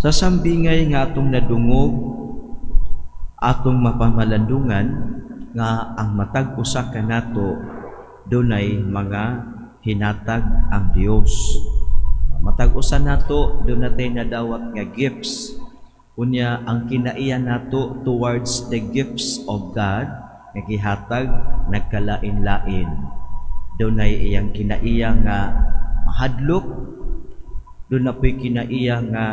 Sa sambingay nga atong nadungog, atong mapamalandungan, nga ang matag usa kanato dunay mga hinatag ang Dios. Matag usa nato dunay nadawat nga gifts. Unya ang kinaiya nato towards the gifts of God nga gihatag nagkalain-lain. Dunay iyang kinaiya nga mahadlok, dunay po'y kinaiya nga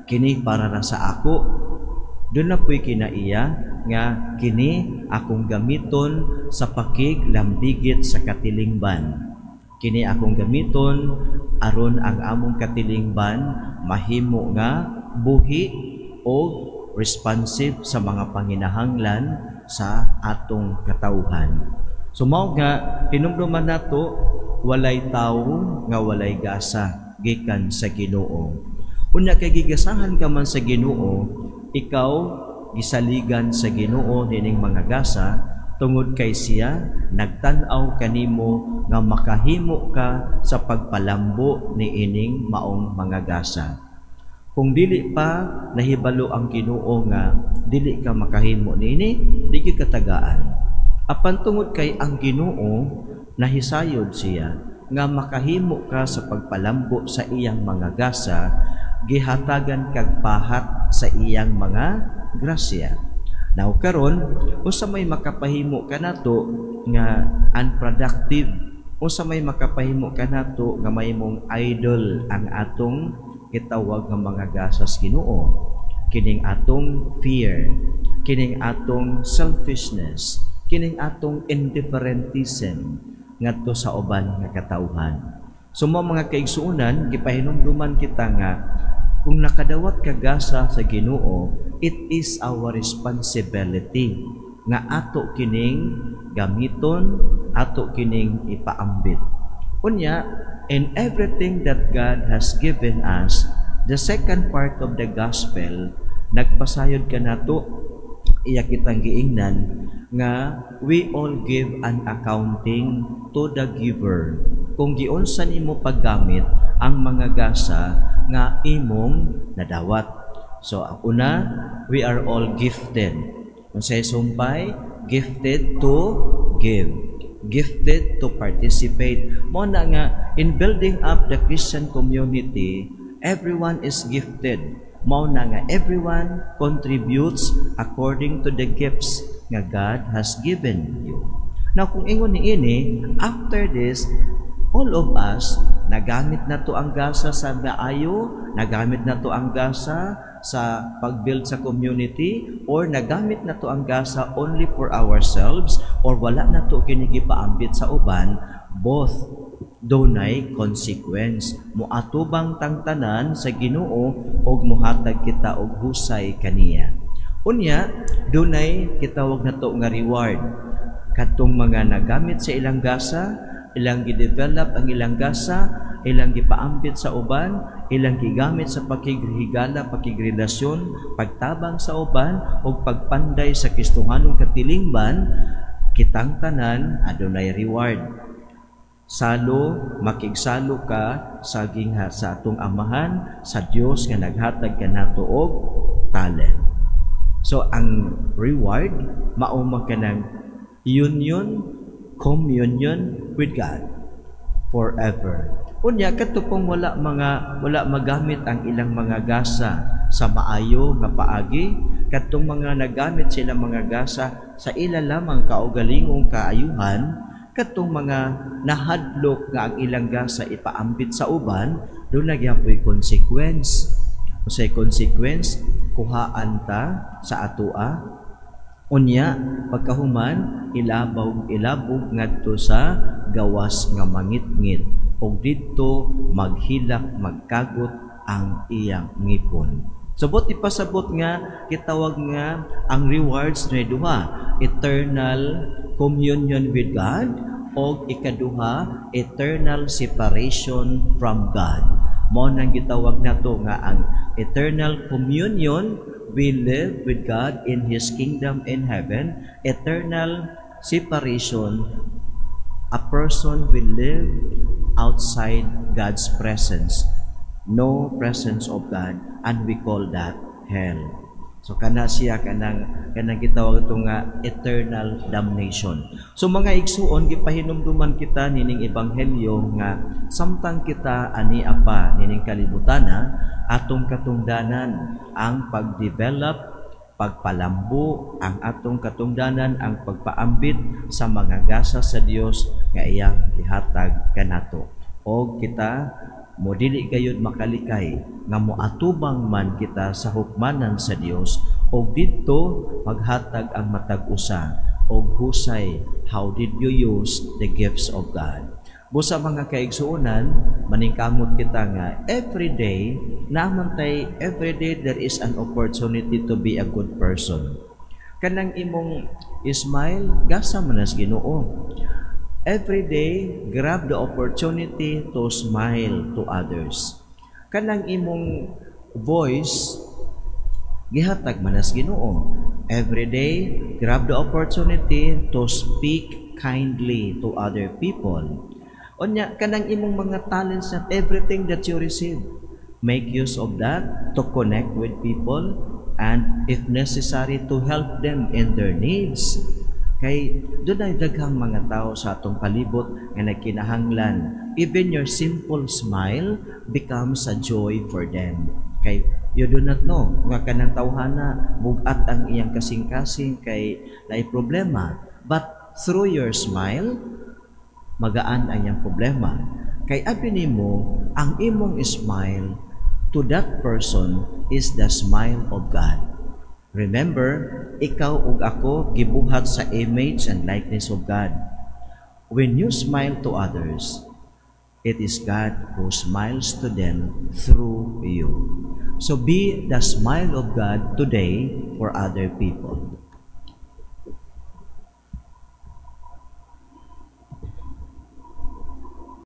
kini para ra sa ako, dunay po'y kinaiya nga kini akong gamiton sa pakiglambigit sa katilingban. Kini akong gamiton aron ang among katilingban mahimo nga buhi o responsive sa mga panginahanglan sa atong katawhan. So mao nga hinumduman nato walay tawo nga walay gasa gikan sa Ginoo. Unya kay gigasahan ka man sa Ginoo, ikaw gisaligan sa Ginoo nining mga gasa tungod kay siya nagtan-aw kanimo nga makahimo ka sa pagpalambo ni ining maong mga gasa. Kung dili pa nahibalo ang Ginoo nga dili ka makahimo niini, di ka katagaan. Apan tungod kay ang Ginoo nahisayod siya nga makahimo ka sa pagpalambo sa iyang mga gasa, gihatagan kag pahat sa iyang mga grasya. Now karon, usa may makapahimo kanato nga unproductive, usa may makapahimo kanato nga mahimong idol ang atong gitawag nga mga gasas Ginoo. Kining atong fear, kining atong selfishness, kining atong indifferentism ngadto sa uban nga katawhan. So mga kaigsuonan, gipahinumduman kita nga kung nakadawat ka gasa sa Ginoo, it is our responsibility nga ato kining gamiton, ato kining ipaambit. Unya, in everything that God has given us, the second part of the gospel, nagpasayod ka nato, iya kitang giingnan, nga we all give an accounting to the giver. Kung giunsa nimo paggamit ang mga gasa nga imong nadawat. So, ang una, we are all gifted. Kung sa sumpay, gifted to give, gifted to participate. Mo na nga, in building up the Christian community, everyone is gifted. Mo na nga, everyone contributes according to the gifts nga God has given you. Now, kung ingon ni ini, after this, all of us, nagamit na to ang gasa sa maayo, nagamit na to ang gasa sa pag-build sa community, or nagamit na to ang gasa only for ourselves, or wala na to kinigipaambit sa uban, both dunay consequence. Muatubang tangtanan sa Ginoo og muhatag kita og husay kaniya. Unya, dunay kitawag na to nga reward. Katong mga nagamit sa ilang gasa, ilang gidevelop ang ilang gasa, ilang gipaambit sa uban, ilang gigamit sa pakighigala, pakigrelasyon, pagtabang sa uban, o pagpanday sa kistuhanong katilingban, kitang tanan adunay reward. Salo, makigsalo ka sa ginha sa atong amahan, sa Dios nga naghatag kanato og talent. So ang reward mao man kanang communion with God forever. Unya katupong wala magamit ang ilang mga gasa sa maayo nga paagi, katong mga nagamit sila mga gasa sa ila lamang kaugalingong kaayuhan, katong mga nahadlok nga ang ilang gasa ipaambit sa uban, doon nagyapoy consequence. Sa consequence, kuhaan ta sa atua. Unya, pagkahuman, ilabog ngadto sa gawas nga mangit-ngit, o dito maghilak, magkagot ang iyang ngipon. Sabot ipasabot nga, kitawag nga ang rewards na duha, eternal communion with God, o ikaduha, eternal separation from God. Mao nang gitawag nato nga ang eternal communion, we live with God in His kingdom in heaven. Eternal separation, a person will live outside God's presence. no presence of God, and we call that hell. So kana siya kanang gitawag ito nga eternal damnation. So mga igsuon, gipahinumduman kita nining ebanghelyo nga samtang kita ani apa nining kalibutana, atong katungdanan ang pagdevelop, pagpalambo, ang atong katungdanan ang pagpaambit sa mga gasa sa Dios nga iyang gihatag kanato. O kita mo dili gayud makalikay nga moatubang man kita sa hukmanan sa Dios, og didto maghatag ang matag usa og husay, how did you use the gifts of God. Busa mga kaigsuonan, maningkamot kita nga everyday there is an opportunity to be a good person. Kanang imong smile, gasa man as Ginoo. Every day, grab the opportunity to smile to others. Kanang imong voice, gihatag man as Ginoo. Every day, grab the opportunity to speak kindly to other people. Onya, kanang imong mga talents at everything that you receive, make use of that to connect with people and if necessary to help them in their needs. Kay doon ay daghang mga tao sa atong palibot nga nagkinahanglan. Even your simple smile becomes a joy for them. Kay you do not know nga kanang tawhana bugat ang iyang kasing-kasing kay naay problema. But through your smile, magaan ang iyang problema. Kay abi nimo ang imong smile to that person is the smile of God. Remember, ikaw ug ako gibuhat sa image and likeness of God. When you smile to others, it is God who smiles to them through you. So be the smile of God today for other people.